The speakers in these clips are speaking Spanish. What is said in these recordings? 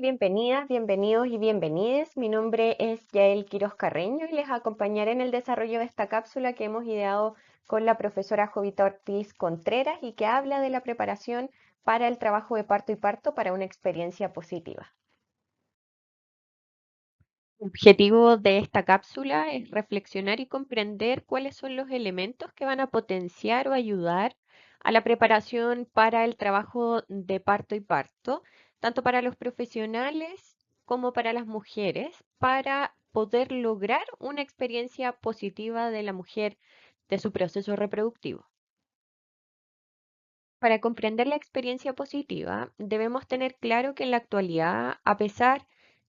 bienvenidas, bienvenidos y bienvenides. Mi nombre es Yael Quiroz Carreño y les acompañaré en el desarrollo de esta cápsula que hemos ideado con la profesora Jovita Ortiz Contreras y que habla de la preparación para el trabajo de parto y parto para una experiencia positiva. El objetivo de esta cápsula es reflexionar y comprender cuáles son los elementos que van a potenciar o ayudar a la preparación para el trabajo de parto y parto, tanto para los profesionales como para las mujeres, para poder lograr una experiencia positiva de la mujer de su proceso reproductivo. Para comprender la experiencia positiva, debemos tener claro que en la actualidad, a pesar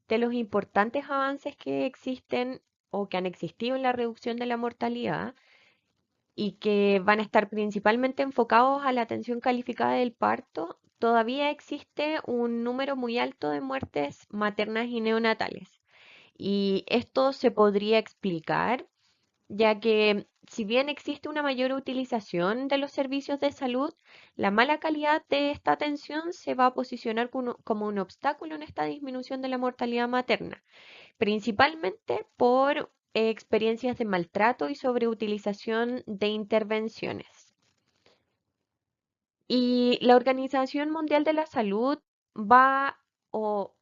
de los importantes avances que existen o que han existido en la reducción de la mortalidad y que van a estar principalmente enfocados a la atención calificada del parto, todavía existe un número muy alto de muertes maternas y neonatales. Y esto se podría explicar ya que si bien existe una mayor utilización de los servicios de salud, la mala calidad de esta atención se va a posicionar como un obstáculo en esta disminución de la mortalidad materna, principalmente por experiencias de maltrato y sobreutilización de intervenciones. Y la Organización Mundial de la Salud va o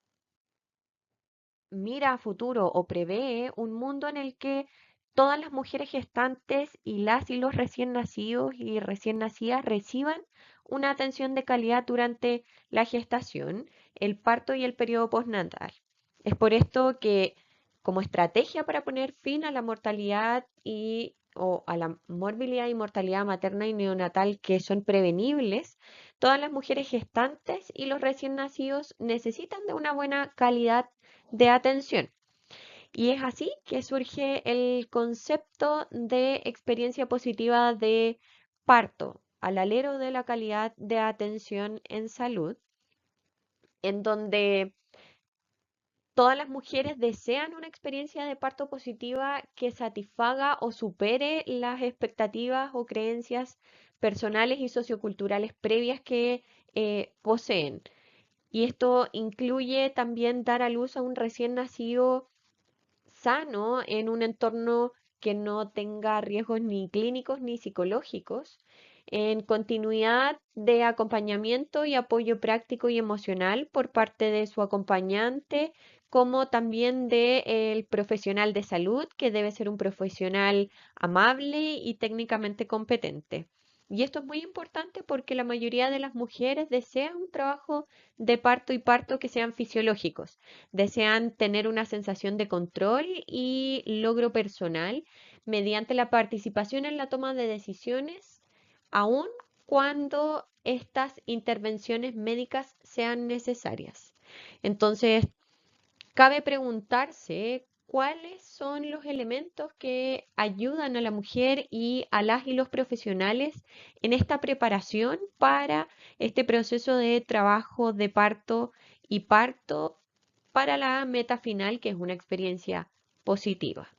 mira a futuro o prevé un mundo en el que todas las mujeres gestantes y las y los recién nacidos y recién nacidas reciban una atención de calidad durante la gestación, el parto y el periodo postnatal. Es por esto que, como estrategia para poner fin a la mortalidad y o a la morbilidad y mortalidad materna y neonatal que son prevenibles, todas las mujeres gestantes y los recién nacidos necesitan de una buena calidad de atención. Y es así que surge el concepto de experiencia positiva de parto, al alero de la calidad de atención en salud, en donde todas las mujeres desean una experiencia de parto positiva que satisfaga o supere las expectativas o creencias personales y socioculturales previas que poseen. Y esto incluye también dar a luz a un recién nacido sano en un entorno que no tenga riesgos ni clínicos ni psicológicos, en continuidad de acompañamiento y apoyo práctico y emocional por parte de su acompañante, como también del profesional de salud, que debe ser un profesional amable y técnicamente competente. Y esto es muy importante porque la mayoría de las mujeres desean un trabajo de parto y parto que sean fisiológicos, desean tener una sensación de control y logro personal mediante la participación en la toma de decisiones, aun cuando estas intervenciones médicas sean necesarias. Entonces, cabe preguntarse cuáles son los elementos que ayudan a la mujer y a las y los profesionales en esta preparación para este proceso de trabajo de parto y parto para la meta final, que es una experiencia positiva.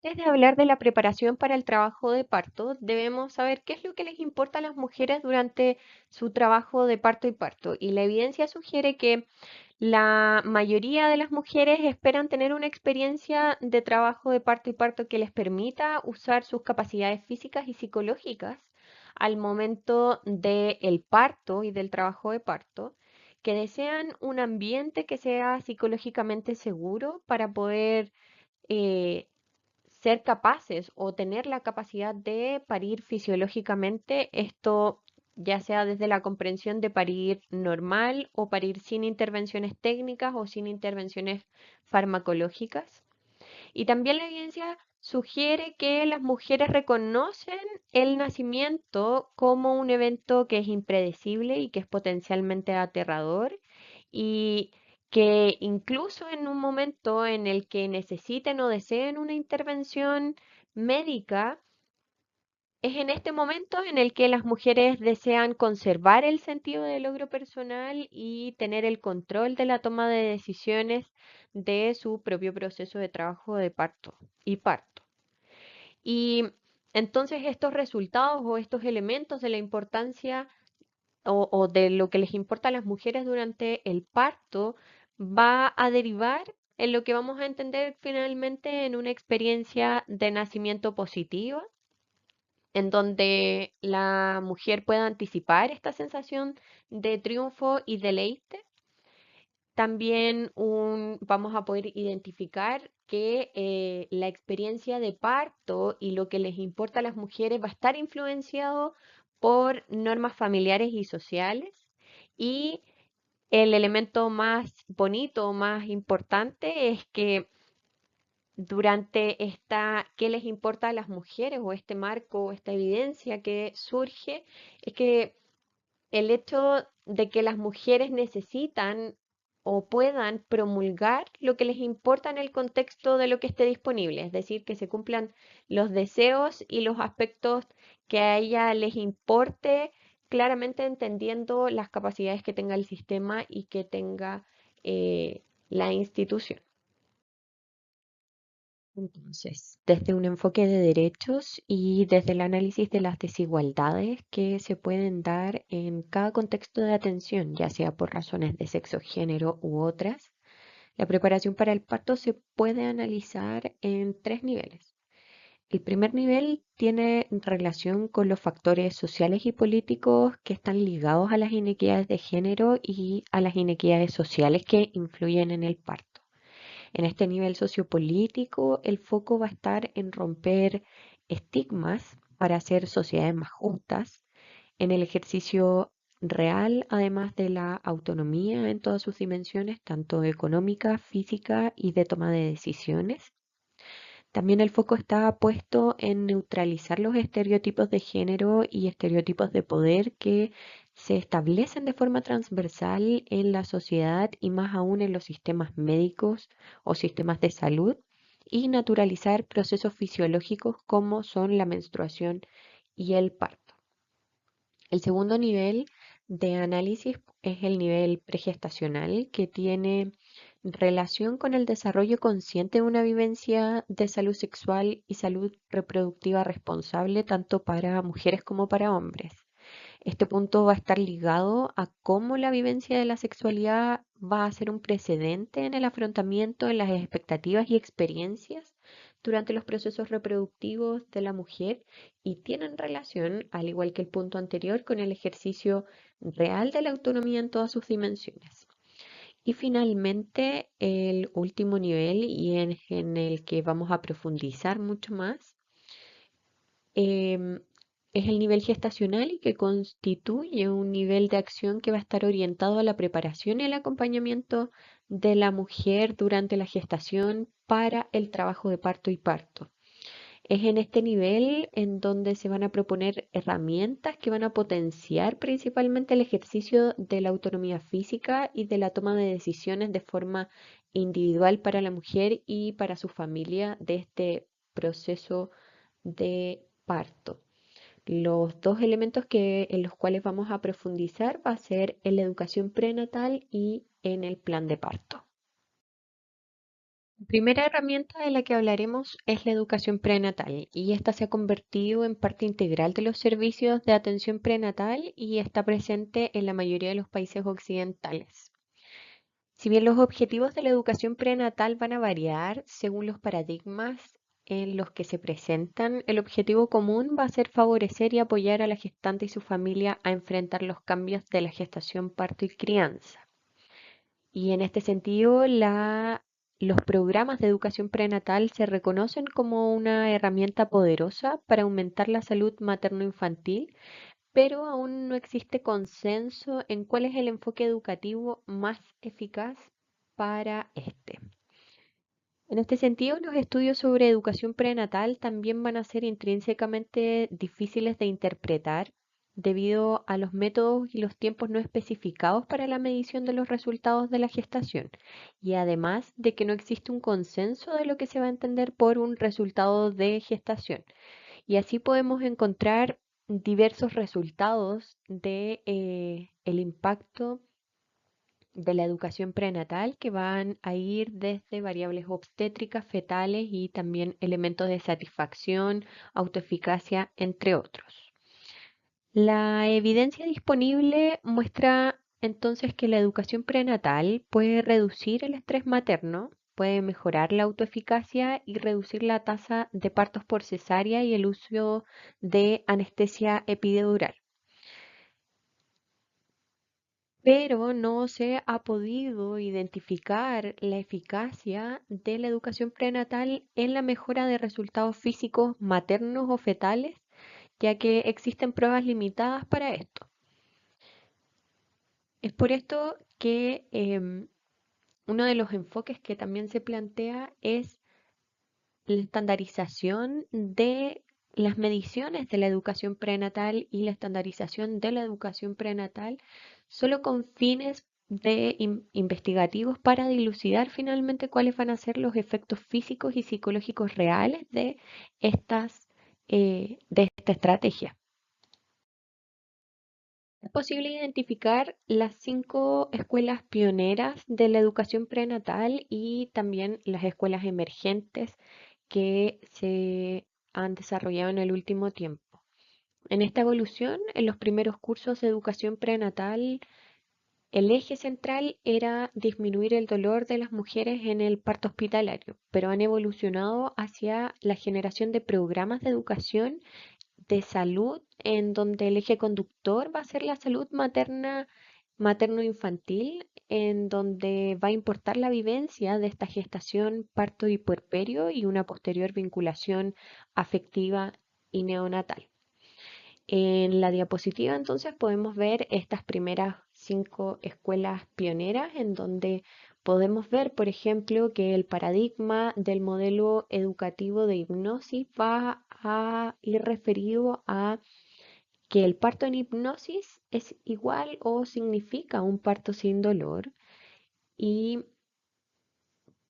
Antes de hablar de la preparación para el trabajo de parto, debemos saber qué es lo que les importa a las mujeres durante su trabajo de parto y parto. Y la evidencia sugiere que la mayoría de las mujeres esperan tener una experiencia de trabajo de parto y parto que les permita usar sus capacidades físicas y psicológicas al momento del parto y del trabajo de parto, que desean un ambiente que sea psicológicamente seguro para poder eh, ser capaces o tener la capacidad de parir fisiológicamente, esto ya sea desde la comprensión de parir normal o parir sin intervenciones técnicas o sin intervenciones farmacológicas. Y también la evidencia sugiere que las mujeres reconocen el nacimiento como un evento que es impredecible y que es potencialmente aterrador y que incluso en un momento en el que necesiten o deseen una intervención médica, es en este momento en el que las mujeres desean conservar el sentido del logro personal y tener el control de la toma de decisiones de su propio proceso de trabajo de parto y parto. Y entonces estos resultados o estos elementos de la importancia o de lo que les importa a las mujeres durante el parto va a derivar en lo que vamos a entender finalmente en una experiencia de nacimiento positiva, en donde la mujer pueda anticipar esta sensación de triunfo y deleite. También vamos a poder identificar que la experiencia de parto y lo que les importa a las mujeres va a estar influenciado por normas familiares y sociales. Y el elemento más bonito, más importante, es que durante qué les importa a las mujeres o este marco o esta evidencia que surge, es que el hecho de que las mujeres necesitan o puedan promulgar lo que les importa en el contexto de lo que esté disponible, es decir, que se cumplan los deseos y los aspectos que a ella les importe, claramente entendiendo las capacidades que tenga el sistema y que tenga la institución. Entonces, desde un enfoque de derechos y desde el análisis de las desigualdades que se pueden dar en cada contexto de atención, ya sea por razones de sexo, género u otras, la preparación para el parto se puede analizar en tres niveles. El primer nivel tiene relación con los factores sociales y políticos que están ligados a las inequidades de género y a las inequidades sociales que influyen en el parto. En este nivel sociopolítico, el foco va a estar en romper estigmas para hacer sociedades más justas, en el ejercicio real, además de la autonomía en todas sus dimensiones, tanto económica, física y de toma de decisiones. También el foco está puesto en neutralizar los estereotipos de género y estereotipos de poder que se establecen de forma transversal en la sociedad y más aún en los sistemas médicos o sistemas de salud, y naturalizar procesos fisiológicos como son la menstruación y el parto. El segundo nivel de análisis es el nivel pregestacional, que tiene relación con el desarrollo consciente de una vivencia de salud sexual y salud reproductiva responsable tanto para mujeres como para hombres. Este punto va a estar ligado a cómo la vivencia de la sexualidad va a ser un precedente en el afrontamiento, en las expectativas y experiencias durante los procesos reproductivos de la mujer, y tienen relación, al igual que el punto anterior, con el ejercicio real de la autonomía en todas sus dimensiones. Y finalmente, el último nivel, y en el que vamos a profundizar mucho más, em, es el nivel gestacional, y que constituye un nivel de acción que va a estar orientado a la preparación y el acompañamiento de la mujer durante la gestación para el trabajo de parto y parto. Es en este nivel en donde se van a proponer herramientas que van a potenciar principalmente el ejercicio de la autonomía física y de la toma de decisiones de forma individual para la mujer y para su familia de este proceso de parto. Los dos elementos en los cuales vamos a profundizar va a ser en la educación prenatal y en el plan de parto. La primera herramienta de la que hablaremos es la educación prenatal, y esta se ha convertido en parte integral de los servicios de atención prenatal y está presente en la mayoría de los países occidentales. Si bien los objetivos de la educación prenatal van a variar según los paradigmas en los que se presentan, el objetivo común va a ser favorecer y apoyar a la gestante y su familia a enfrentar los cambios de la gestación, parto y crianza. Y en este sentido, los programas de educación prenatal se reconocen como una herramienta poderosa para aumentar la salud materno-infantil, pero aún no existe consenso en cuál es el enfoque educativo más eficaz para este. En este sentido, los estudios sobre educación prenatal también van a ser intrínsecamente difíciles de interpretar debido a los métodos y los tiempos no especificados para la medición de los resultados de la gestación, y además de que no existe un consenso de lo que se va a entender por un resultado de gestación. Y así podemos encontrar diversos resultados de el impacto de la educación prenatal, que van a ir desde variables obstétricas, fetales y también elementos de satisfacción, autoeficacia, entre otros. La evidencia disponible muestra entonces que la educación prenatal puede reducir el estrés materno, puede mejorar la autoeficacia y reducir la tasa de partos por cesárea y el uso de anestesia epidural. Pero no se ha podido identificar la eficacia de la educación prenatal en la mejora de resultados físicos maternos o fetales, ya que existen pruebas limitadas para esto. Es por esto que uno de los enfoques que también se plantea es la estandarización de las mediciones de la educación prenatal y la estandarización de la educación prenatal solo con fines de investigativos para dilucidar finalmente cuáles van a ser los efectos físicos y psicológicos reales de de esta estrategia. Es posible identificar las 5 escuelas pioneras de la educación prenatal y también las escuelas emergentes que se han desarrollado en el último tiempo. En esta evolución, en los primeros cursos de educación prenatal, el eje central era disminuir el dolor de las mujeres en el parto hospitalario, pero han evolucionado hacia la generación de programas de educación de salud en donde el eje conductor va a ser la salud materna, materno-infantil, en donde va a importar la vivencia de esta gestación, parto y puerperio y una posterior vinculación afectiva y neonatal. En la diapositiva entonces podemos ver estas primeras 5 escuelas pioneras en donde podemos ver, por ejemplo, que el paradigma del modelo educativo de hipnosis va a ir referido a que el parto en hipnosis es igual o significa un parto sin dolor y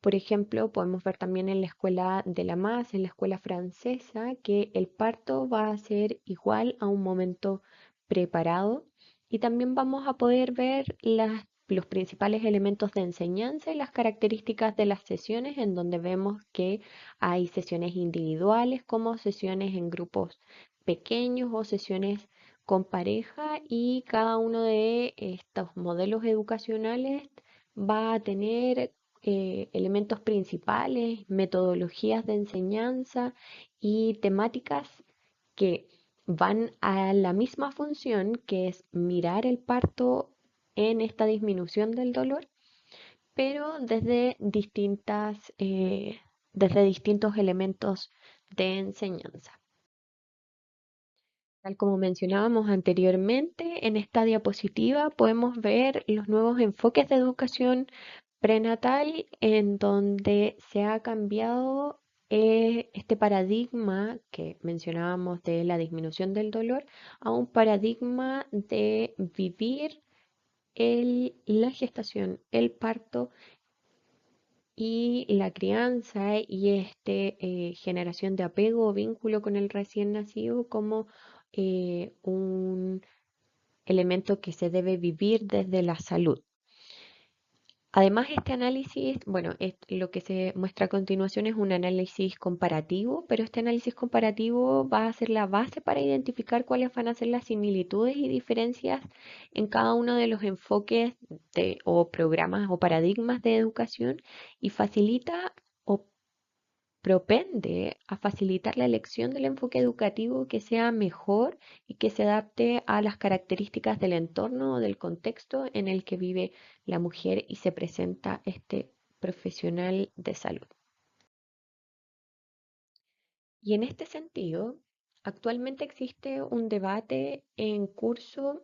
por ejemplo, podemos ver también en la escuela de la MAS, en la escuela francesa, que el parto va a ser igual a un momento preparado y también vamos a poder ver los principales elementos de enseñanza y las características de las sesiones, en donde vemos que hay sesiones individuales como sesiones en grupos pequeños o sesiones con pareja y cada uno de estos modelos educacionales va a tener elementos principales, metodologías de enseñanza y temáticas que van a la misma función, que es mirar el parto en esta disminución del dolor, pero desde distintos elementos de enseñanza. Tal como mencionábamos anteriormente, en esta diapositiva podemos ver los nuevos enfoques de educación prenatal en donde se ha cambiado este paradigma que mencionábamos de la disminución del dolor a un paradigma de vivir la gestación, el parto y la crianza y generación de apego o vínculo con el recién nacido como un elemento que se debe vivir desde la salud. Además, este análisis, bueno, lo que se muestra a continuación es un análisis comparativo, pero este análisis comparativo va a ser la base para identificar cuáles van a ser las similitudes y diferencias en cada uno de los enfoques o programas o paradigmas de educación y facilita o propende a facilitar la elección del enfoque educativo que sea mejor y que se adapte a las características del entorno o del contexto en el que vive la mujer y se presenta este profesional de salud. Y en este sentido, actualmente existe un debate en curso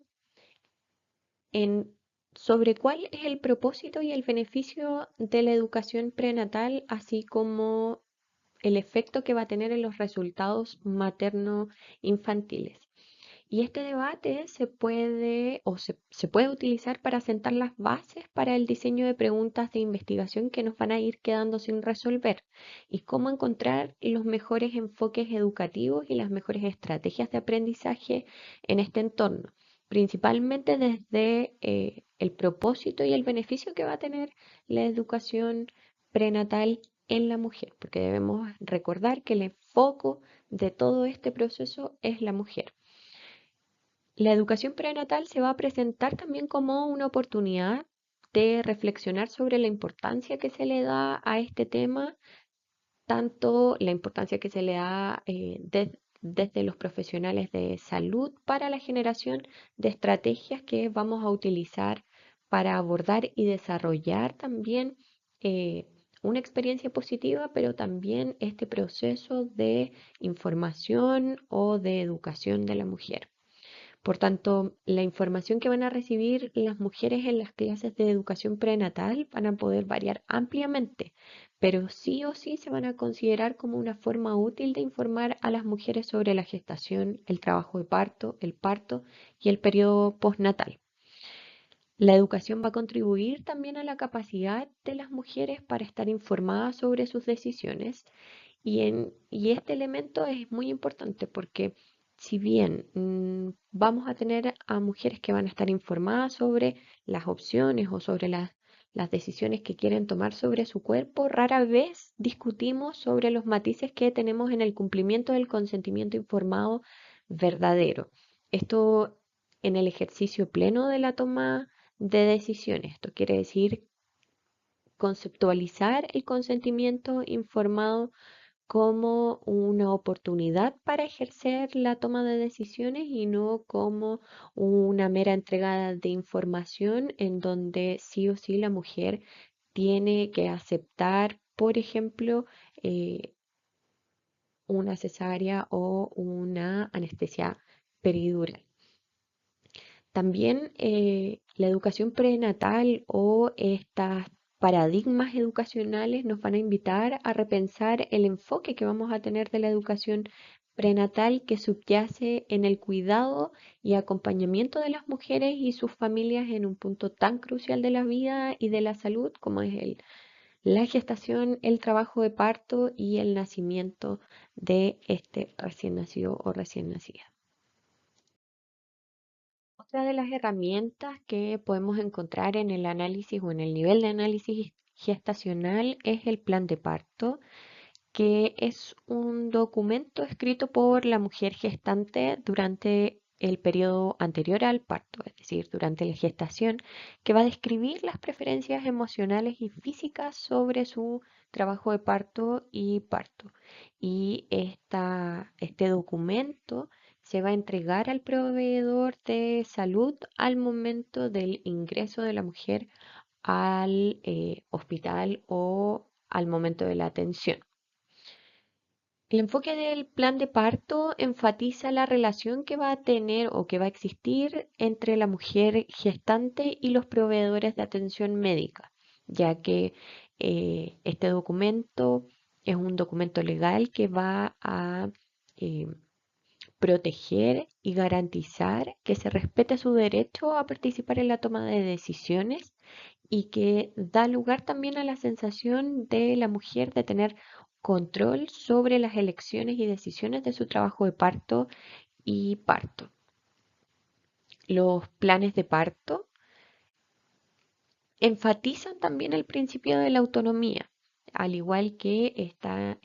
en sobre cuál es el propósito y el beneficio de la educación prenatal, así como el efecto que va a tener en los resultados materno-infantiles. Y este debate se puede utilizar para sentar las bases para el diseño de preguntas de investigación que nos van a ir quedando sin resolver y cómo encontrar los mejores enfoques educativos y las mejores estrategias de aprendizaje en este entorno, principalmente desde el propósito y el beneficio que va a tener la educación prenatal en la mujer, porque debemos recordar que el foco de todo este proceso es la mujer. La educación prenatal se va a presentar también como una oportunidad de reflexionar sobre la importancia que se le da a este tema, tanto la importancia que se le da desde los profesionales de salud para la generación de estrategias que vamos a utilizar para abordar y desarrollar también eh, una experiencia positiva, pero también este proceso de información o de educación de la mujer. Por tanto, la información que van a recibir las mujeres en las clases de educación prenatal van a poder variar ampliamente, pero sí o sí se van a considerar como una forma útil de informar a las mujeres sobre la gestación, el trabajo de parto, el parto y el periodo postnatal. La educación va a contribuir también a la capacidad de las mujeres para estar informadas sobre sus decisiones y este elemento es muy importante porque si bien vamos a tener a mujeres que van a estar informadas sobre las opciones o sobre las decisiones que quieren tomar sobre su cuerpo, rara vez discutimos sobre los matices que tenemos en el cumplimiento del consentimiento informado verdadero. Esto en el ejercicio pleno de la toma de decisiones. Esto quiere decir conceptualizar el consentimiento informado como una oportunidad para ejercer la toma de decisiones y no como una mera entregada de información en donde sí o sí la mujer tiene que aceptar, por ejemplo, eh, una cesárea o una anestesia peridural. También la educación prenatal o estas paradigmas educacionales nos van a invitar a repensar el enfoque que vamos a tener de la educación prenatal que subyace en el cuidado y acompañamiento de las mujeres y sus familias en un punto tan crucial de la vida y de la salud como es la gestación, el trabajo de parto y el nacimiento de este recién nacido o recién nacida. Otra de las herramientas que podemos encontrar en el análisis o en el nivel de análisis gestacional es el plan de parto, que es un documento escrito por la mujer gestante durante el periodo anterior al parto, es decir, durante la gestación, que va a describir las preferencias emocionales y físicas sobre su trabajo de parto y parto. Y este documento se va a entregar al proveedor de salud al momento del ingreso de la mujer al hospital o al momento de la atención. El enfoque del plan de parto enfatiza la relación que va a tener o que va a existir entre la mujer gestante y los proveedores de atención médica, ya que este documento es un documento legal que va a eh, proteger y garantizar que se respete su derecho a participar en la toma de decisiones y que da lugar también a la sensación de la mujer de tener control sobre las elecciones y decisiones de su trabajo de parto y parto. Los planes de parto enfatizan también el principio de la autonomía, al igual que esta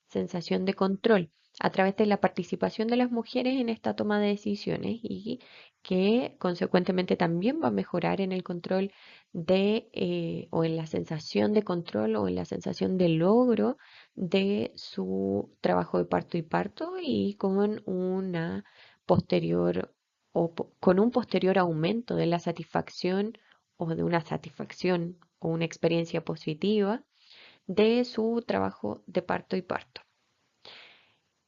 sensación de control a través de la participación de las mujeres en esta toma de decisiones y que consecuentemente también va a mejorar en el control o en la sensación de control o en la sensación de logro de su trabajo de parto y parto y con una posterior con un posterior aumento de la satisfacción o de una satisfacción o una experiencia positiva de su trabajo de parto y parto.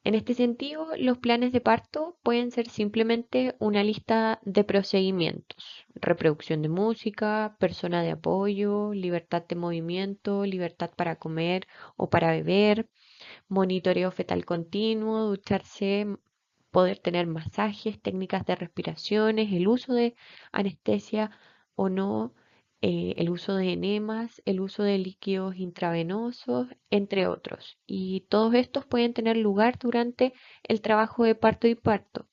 En este sentido, los planes de parto pueden ser simplemente una lista de procedimientos, reproducción de música, persona de apoyo, libertad de movimiento, libertad para comer o para beber, monitoreo fetal continuo, ducharse, poder tener masajes, técnicas de respiraciones, el uso de anestesia o no, el uso de enemas, el uso de líquidos intravenosos, entre otros. Y todos estos pueden tener lugar durante el trabajo de parto y parto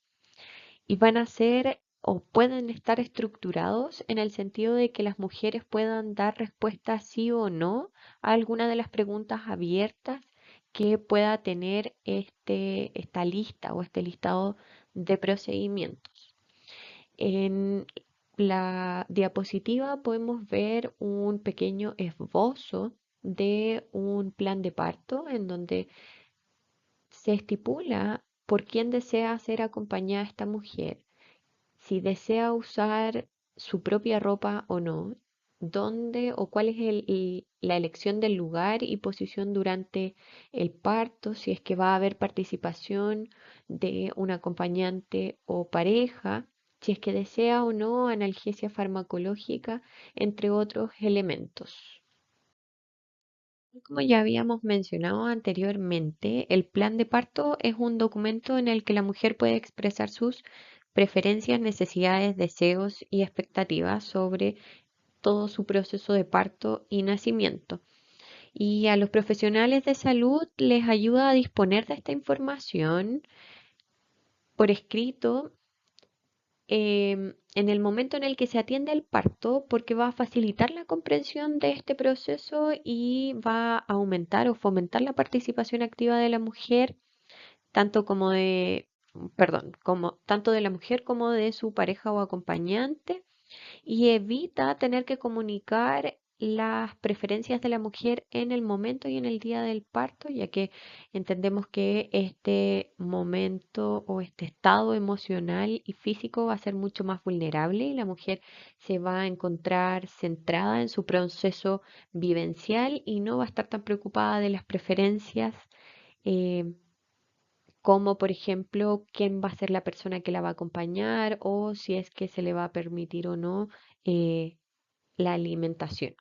y van a ser o pueden estar estructurados en el sentido de que las mujeres puedan dar respuesta sí o no a alguna de las preguntas abiertas que pueda tener esta lista o este listado de procedimientos. En la diapositiva podemos ver un pequeño esbozo de un plan de parto en donde se estipula por quién desea ser acompañada esta mujer, si desea usar su propia ropa o no, dónde o cuál es la elección del lugar y posición durante el parto, si es que va a haber participación de un acompañante o pareja, si es que desea o no analgesia farmacológica, entre otros elementos. Como ya habíamos mencionado anteriormente, el plan de parto es un documento en el que la mujer puede expresar sus preferencias, necesidades, deseos y expectativas sobre todo su proceso de parto y nacimiento. Y a los profesionales de salud les ayuda a disponer de esta información por escrito en el momento en el que se atiende el parto, porque va a facilitar la comprensión de este proceso y va a aumentar o fomentar la participación activa de la mujer, tanto como de, perdón, como tanto de la mujer como de su pareja o acompañante y evita tener que comunicar las preferencias de la mujer en el momento y en el día del parto, ya que entendemos que este momento o este estado emocional y físico va a ser mucho más vulnerable y la mujer se va a encontrar centrada en su proceso vivencial y no va a estar tan preocupada de las preferencias. eh, como por ejemplo quién va a ser la persona que la va a acompañar o si es que se le va a permitir o no eh, la alimentación.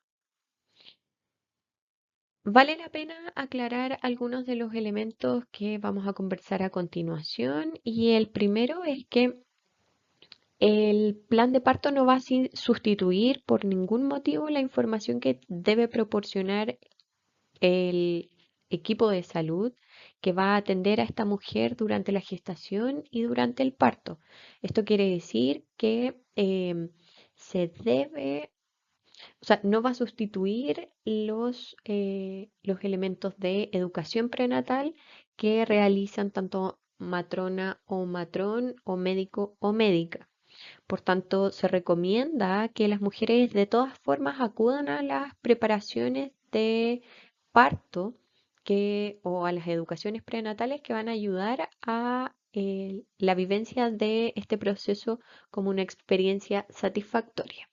Vale la pena aclarar algunos de los elementos que vamos a conversar a continuación y el primero es que el plan de parto no va a sustituir por ningún motivo la información que debe proporcionar el equipo de salud que va a atender a esta mujer durante la gestación y durante el parto. Esto quiere decir que se debe, o sea, no va a sustituir los elementos de educación prenatal que realizan tanto matrona o matrón o médico o médica. Por tanto, se recomienda que las mujeres de todas formas acudan a las preparaciones de parto o a las educaciones prenatales que van a ayudar a la vivencia de este proceso como una experiencia satisfactoria.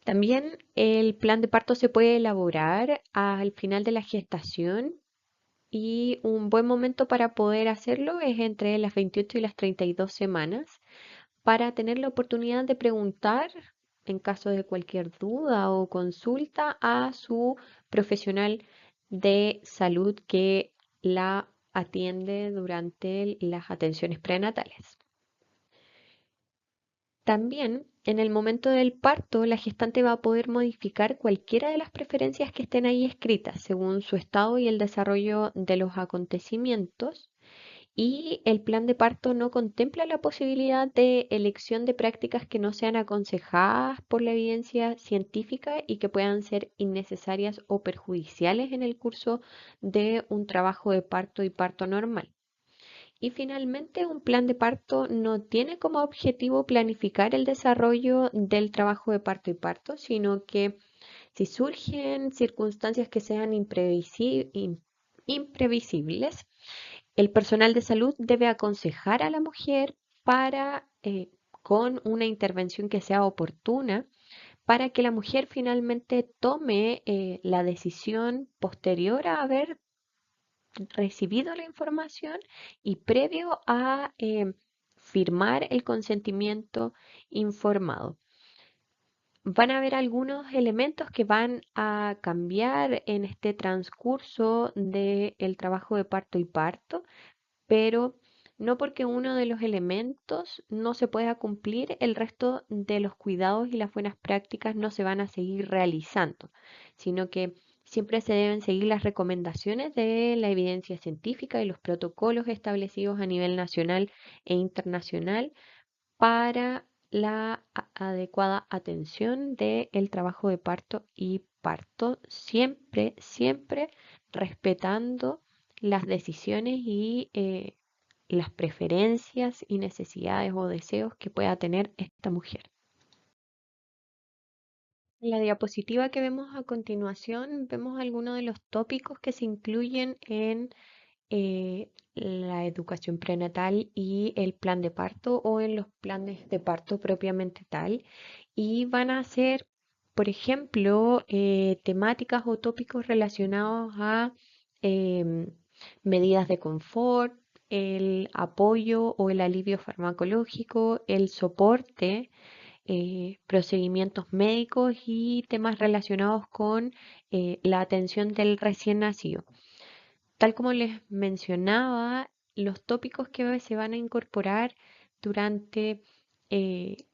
También el plan de parto se puede elaborar al final de la gestación y un buen momento para poder hacerlo es entre las 28 y las 32 semanas para tener la oportunidad de preguntar en caso de cualquier duda o consulta a su profesional de salud que la atiende durante las atenciones prenatales. También en el momento del parto, la gestante va a poder modificar cualquiera de las preferencias que estén ahí escritas según su estado y el desarrollo de los acontecimientos. Y el plan de parto no contempla la posibilidad de elección de prácticas que no sean aconsejadas por la evidencia científica y que puedan ser innecesarias o perjudiciales en el curso de un trabajo de parto y parto normal. Y finalmente, un plan de parto no tiene como objetivo planificar el desarrollo del trabajo de parto y parto, sino que si surgen circunstancias que sean imprevisibles, el personal de salud debe aconsejar a la mujer para, con una intervención que sea oportuna, para que la mujer finalmente tome la decisión posterior a haber recibido la información y previo a firmar el consentimiento informado. Van a haber algunos elementos que van a cambiar en este transcurso del trabajo de parto y parto, pero no porque uno de los elementos no se pueda cumplir, el resto de los cuidados y las buenas prácticas no se van a seguir realizando, sino que siempre se deben seguir las recomendaciones de la evidencia científica y los protocolos establecidos a nivel nacional e internacional para la adecuada atención del trabajo de parto y parto, siempre respetando las decisiones y las preferencias y necesidades o deseos que pueda tener esta mujer. En la diapositiva que vemos a continuación, vemos algunos de los tópicos que se incluyen en la educación prenatal y el plan de parto o en los planes de parto propiamente tal. Y van a ser, por ejemplo, temáticas o tópicos relacionados a em, medidas de confort, el apoyo o el alivio farmacológico, el soporte, procedimientos médicos y temas relacionados con la atención del recién nacido. Tal como les mencionaba, los tópicos que se van a incorporar durante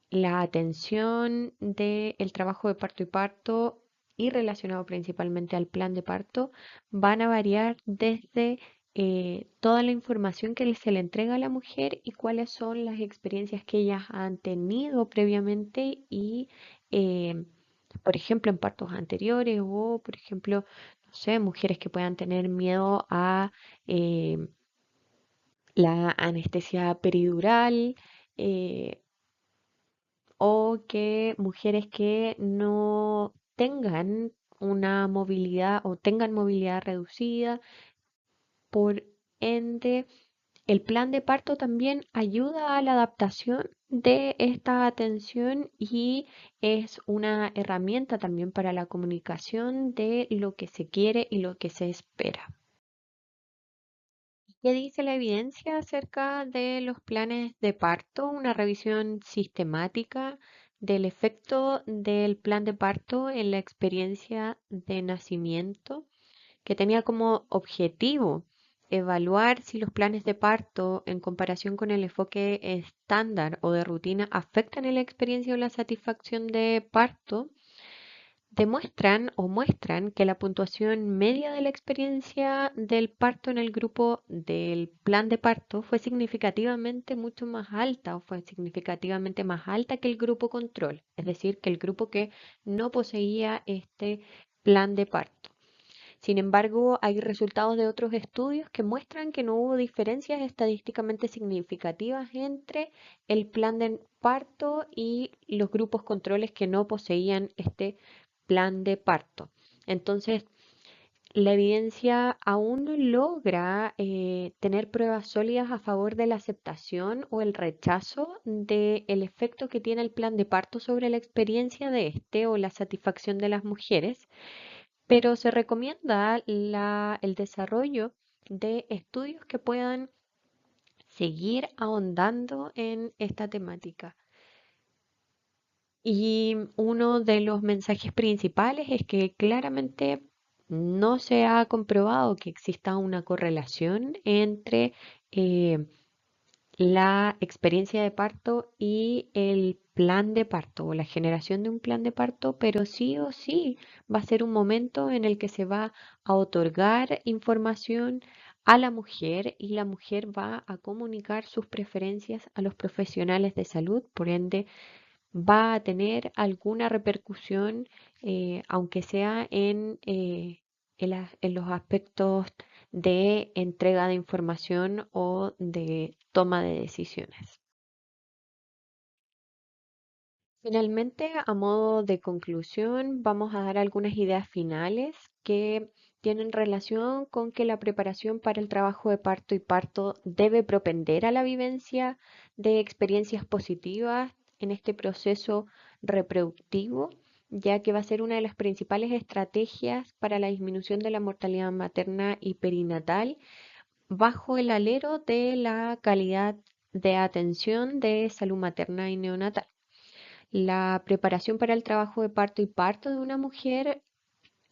la atención del trabajo de parto y parto y relacionado principalmente al plan de parto van a variar desde toda la información que se le entrega a la mujer y cuáles son las experiencias que ellas han tenido previamente y, eh, por ejemplo, en partos anteriores o, por ejemplo, no sé, mujeres que puedan tener miedo a eh, la anestesia peridural, eh, o que mujeres que no tengan una movilidad o tengan movilidad reducida. Por ende, el plan de parto también ayuda a la adaptación de esta atención y es una herramienta también para la comunicación de lo que se quiere y lo que se espera. ¿Qué dice la evidencia acerca de los planes de parto? Una revisión sistemática del efecto del plan de parto en la experiencia de nacimiento, que tenía como objetivo evaluar si los planes de parto en comparación con el enfoque estándar o de rutina afectan en la experiencia o la satisfacción de parto, demuestran o muestran que la puntuación media de la experiencia del parto en el grupo del plan de parto fue significativamente mucho más alta o fue significativamente más alta que el grupo control, es decir, que el grupo que no poseía este plan de parto. Sin embargo, hay resultados de otros estudios que muestran que no hubo diferencias estadísticamente significativas entre el plan de parto y los grupos controles que no poseían este plan de parto. Entonces, la evidencia aún no logra tener pruebas sólidas a favor de la aceptación o el rechazo del efecto que tiene el plan de parto sobre la experiencia de este o la satisfacción de las mujeres, pero se recomienda el desarrollo de estudios que puedan seguir ahondando en esta temática. Y uno de los mensajes principales es que claramente no se ha comprobado que exista una correlación entre eh, la experiencia de parto y el plan de parto o la generación de un plan de parto, pero sí o sí va a ser un momento en el que se va a otorgar información a la mujer y la mujer va a comunicar sus preferencias a los profesionales de salud, por ende va a tener alguna repercusión, aunque sea en los aspectos de entrega de información o de toma de decisiones. Finalmente, a modo de conclusión, vamos a dar algunas ideas finales que tienen relación con que la preparación para el trabajo de parto y parto debe propender a la vivencia de experiencias positivas en este proceso reproductivo, ya que va a ser una de las principales estrategias para la disminución de la mortalidad materna y perinatal bajo el alero de la calidad de atención de salud materna y neonatal. La preparación para el trabajo de parto y parto de una mujer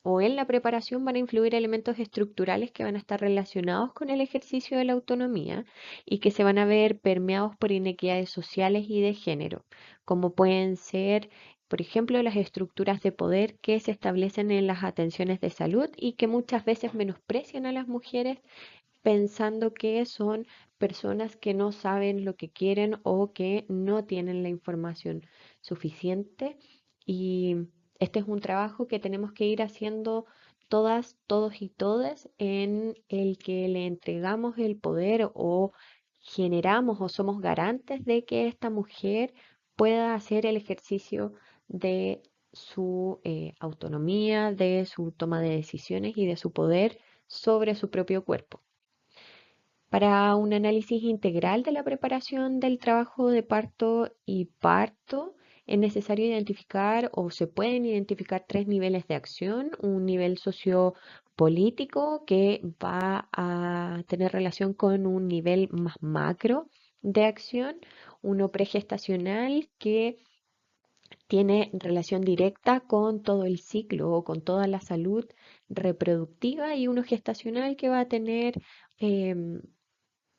o en la preparación van a influir elementos estructurales que van a estar relacionados con el ejercicio de la autonomía y que se van a ver permeados por inequidades sociales y de género, como pueden ser, por ejemplo, las estructuras de poder que se establecen en las atenciones de salud y que muchas veces menosprecian a las mujeres pensando que son personas que no saben lo que quieren o que no tienen la información suficiente. Y este es un trabajo que tenemos que ir haciendo todas, todos y todes en el que le entregamos el poder o generamos o somos garantes de que esta mujer pueda hacer el ejercicio de su autonomía, de su toma de decisiones y de su poder sobre su propio cuerpo. Para un análisis integral de la preparación del trabajo de parto y parto, es necesario identificar o se pueden identificar tres niveles de acción. Un nivel sociopolítico que va a tener relación con un nivel más macro de acción. Uno pregestacional que tiene relación directa con todo el ciclo o con toda la salud reproductiva, y uno gestacional que va a tener em,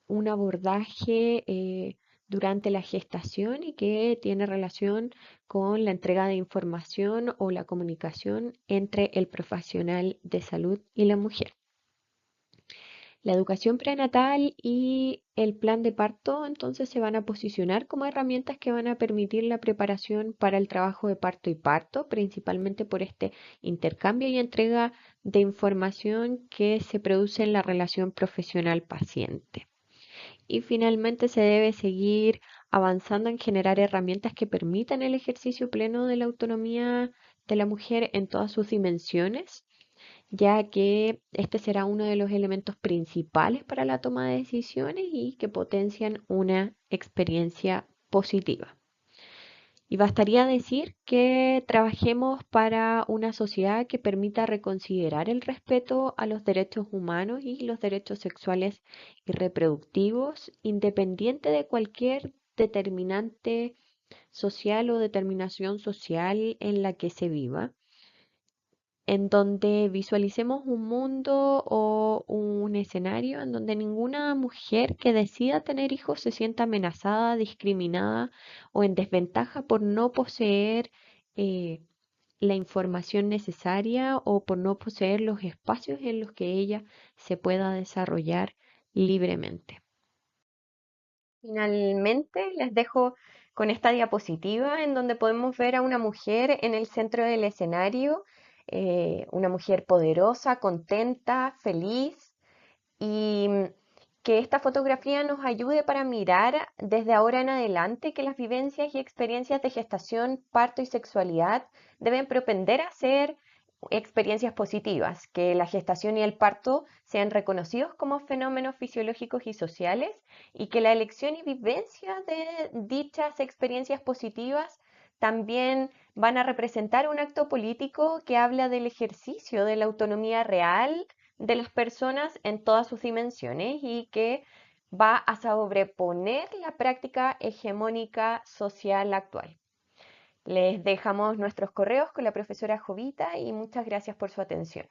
un abordaje durante la gestación y que tiene relación con la entrega de información o la comunicación entre el profesional de salud y la mujer. La educación prenatal y el plan de parto entonces se van a posicionar como herramientas que van a permitir la preparación para el trabajo de parto y parto, principalmente por este intercambio y entrega de información que se produce en la relación profesional-paciente. Y finalmente se debe seguir avanzando en generar herramientas que permitan el ejercicio pleno de la autonomía de la mujer en todas sus dimensiones, ya que este será uno de los elementos principales para la toma de decisiones y que potencian una experiencia positiva. Y bastaría decir que trabajemos para una sociedad que permita reconsiderar el respeto a los derechos humanos y los derechos sexuales y reproductivos, independiente de cualquier determinante social o determinación social en la que se viva, en donde visualicemos un mundo o un escenario en donde ninguna mujer que decida tener hijos se sienta amenazada, discriminada o en desventaja por no poseer eh, la información necesaria o por no poseer los espacios en los que ella se pueda desarrollar libremente. Finalmente, les dejo con esta diapositiva en donde podemos ver a una mujer en el centro del escenario, una mujer poderosa, contenta, feliz, y que esta fotografía nos ayude para mirar desde ahora en adelante que las vivencias y experiencias de gestación, parto y sexualidad deben propender a ser experiencias positivas, que la gestación y el parto sean reconocidos como fenómenos fisiológicos y sociales, y que la elección y vivencia de dichas experiencias positivas también van a representar un acto político que habla del ejercicio de la autonomía real de las personas en todas sus dimensiones y que va a sobreponer la práctica hegemónica social actual. Les dejamos nuestros correos con la profesora Jovita y muchas gracias por su atención.